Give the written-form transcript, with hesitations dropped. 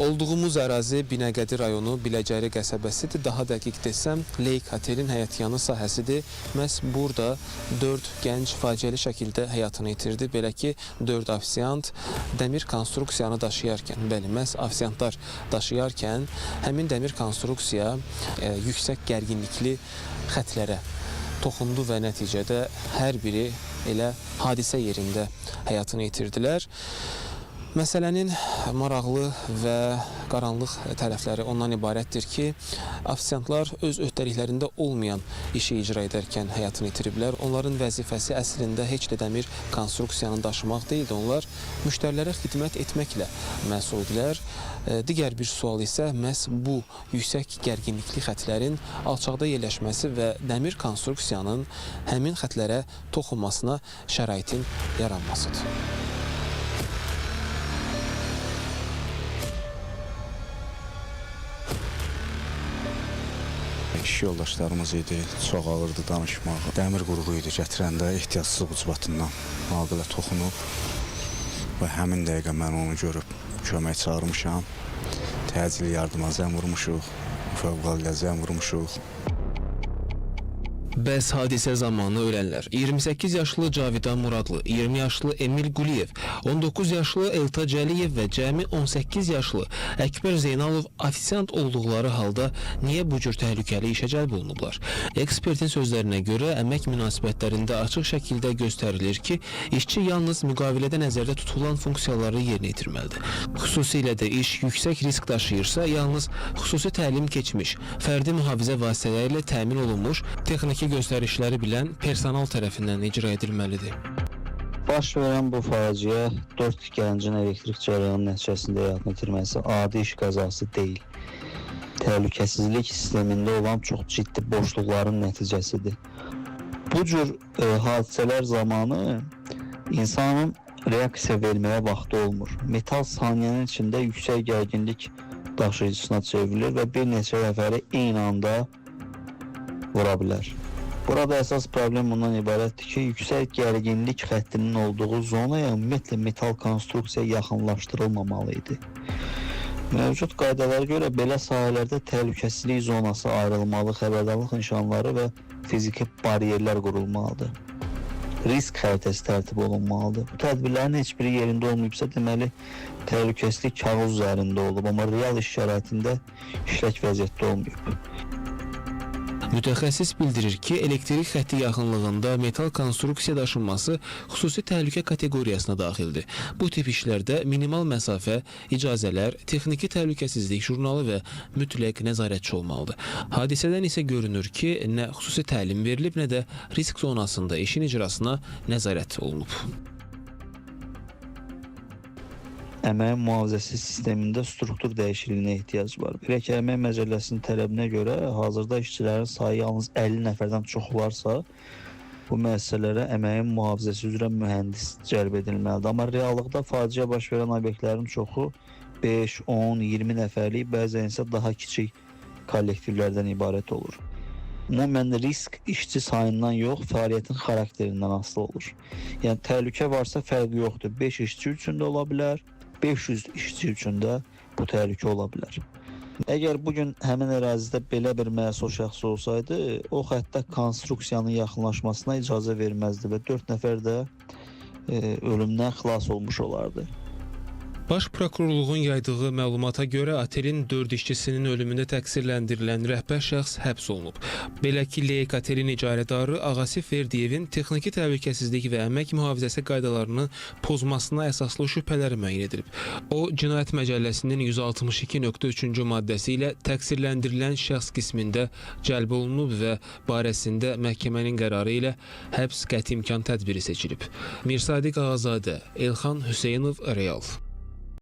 Olduğumuz ərazi Binəqədi rayonu Biləcəri qəsəbəsidir. Daha dəqiq desəm, Leyk Otelin həyətyanı sahəsidir. Məhz burada 4 gənc faciəli şəkildə həyatını itirdi. Belə ki, 4 ofisiant dəmir konstruksiyanı daşıyarkən, bəli, məhz ofisiantlar daşıyarkən həmin dəmir konstruksiya yüksək gərginlikli xətlərə toxundu və nəticədə hər biri elə hadisə yerində həyatını itirdilər. Məsələnin maraqlı və qaranlıq tərəfləri ondan ibarətdir ki, ofisiantlar öz öhdəliklərində olmayan işi icra edərkən həyatını itiriblər. Onların vəzifəsi əslində heç də dəmir konstruksiyanı daşımaq deyildi. Onlar müştərilərə xidmət etməklə məsuldilər. Digər bir sual isə məhz bu yüksək gərginlikli xətlərin alçaqda yerləşməsi və dəmir konstruksiyanın həmin xətlərə toxunmasına şəraitin yaranmasıdır. İş yoldaşlarımız idi, çox ağırdı danışmaq. Dəmir qurğu idi, gətirəndə ehtiyatsızlıq ucbatından naqilə toxunub və həmin dəqiqə mən onu görüb kömək çağırmışam. Təcili yardıma zəng vurmuşuq, fövqəladə zəng vurmuşuq. Bəs hadisə zamanı ölənlər 28 yaşlı Cavidan Muradlı, 20 yaşlı Emil Quliyev, 19 yaşlı Elta Cəliyev və cəmi 18 yaşlı Əkbər Zeynalov ofisiant olduqları halda niyə bu cür təhlükəli işə cəlb olunublar? Ekspertin sözlərinə görə əmək münasibətlərində açıq şəkildə göstərilir ki, işçi yalnız müqavilədə nəzərdə tutulan funksiyaları yerinə yetirməlidir. Xüsusilə də iş yüksək risk daşıyırsa, yalnız xüsusi təlim keçmiş, fərdi mühafizə vasitələri ilə təmin olunmuş, texniki göstərişləri bilən personal tərəfindən icra edilməlidir. Baş verən bu faciə 4 gəncin elektrik cərəyanı nəticəsində həyatını itirməsi adi iş qəzası deyil. Təhlükəsizlik sistemində olan çox ciddi boşluqların nəticəsidir. Bu cür hadisələr zamanı insanın reaksiya verməyə vaxtı olmur. Metal saniyənin içində yüksək gərginlik daşıyıcısına çevrilir və bir neçə nəfəri eyni anda vura bilər. Burada əsas problem ondan ibarətdir ki, yüksək gərginlik xəttinin olduğu zonaya ümumiyyətlə metal konstruksiya yaxınlaşdırılmamalı idi. Mövcud qaydalara görə belə sahələrdə təhlükəsizlik zonası ayrılmalı, xəbərdarlıq nişanları və fiziki bariyerlər qurulmalıdır. Risk xəritəsi tərtib olunmalıdır. Bu tədbirlərin heç biri yerində olmayıbsa, deməli, təhlükəsizlik kağız üzərində olub, amma real iş şəraitində işlək vəziyyətdə olmayıb. Mütəxəssis bildirir ki, elektrik xətti yaxınlığında metal konstruksiya daşınması xüsusi təhlükə kateqoriyasına daxildir. Bu tip işlərdə minimal məsafə, icazələr, texniki təhlükəsizlik jurnalı və mütləq nəzarətçi olmalıdır. Hadisədən isə görünür ki, nə xüsusi təlim verilib, nə də risk zonasında işin icrasına nəzarət olunub. Əmək mühafizəsi sistemində struktur dəyişikliyinə ehtiyac var. Belə ki, Əmək Məcəlləsinin tələbinə görə hazırda işçilərin sayı yalnız 50 nəfərdən çox olarsa, bu müəssisələrə əməyin mühafizəsi üzrə mühəndis cəlb edilməlidir. Amma reallıqda faciə baş verən obyektlərin çoxu 5, 10, 20 nəfərlik, bəzən isə daha kiçik kollektivlərdən ibarət olur. Ümumən risk işçi sayından yox, fəaliyyətin xarakterindən asılı olur. Yəni təhlükə varsa fərqi yoxdur. 5 işçi üçün də ola bilər, 500 işçi üçün də bu təhlükə ola bilər. Əgər bugün həmin ərazidə belə bir məsul şəxs olsaydı, o xəttə konstruksiyanın yaxınlaşmasına icazə verməzdi və 4 nəfər də ölümdən xilas olmuş olardı. Baş prokurorluğun yaydığı məlumata görə otelin 4 işçisinin ölümündə təqsirləndirilən rəhbər şəxs həbs olunub. Belə ki, Leyk Otelin icarədarı Ağasif Verdiyevin texniki təhlükəsizlik və əmək mühafizəsi qaydalarını pozmasına əsaslı şübhələri müəyyən edilib. O, Cinayət Məcəlləsinin 162.3-cü maddəsi ilə təqsirləndirilən şəxs qismində cəlb olunub və barəsində məhkəmənin qərarı ilə həbs qəti imkan tədbiri seçilib. Mirsadiq Ağazadə, Elxan Hüseynov, Real.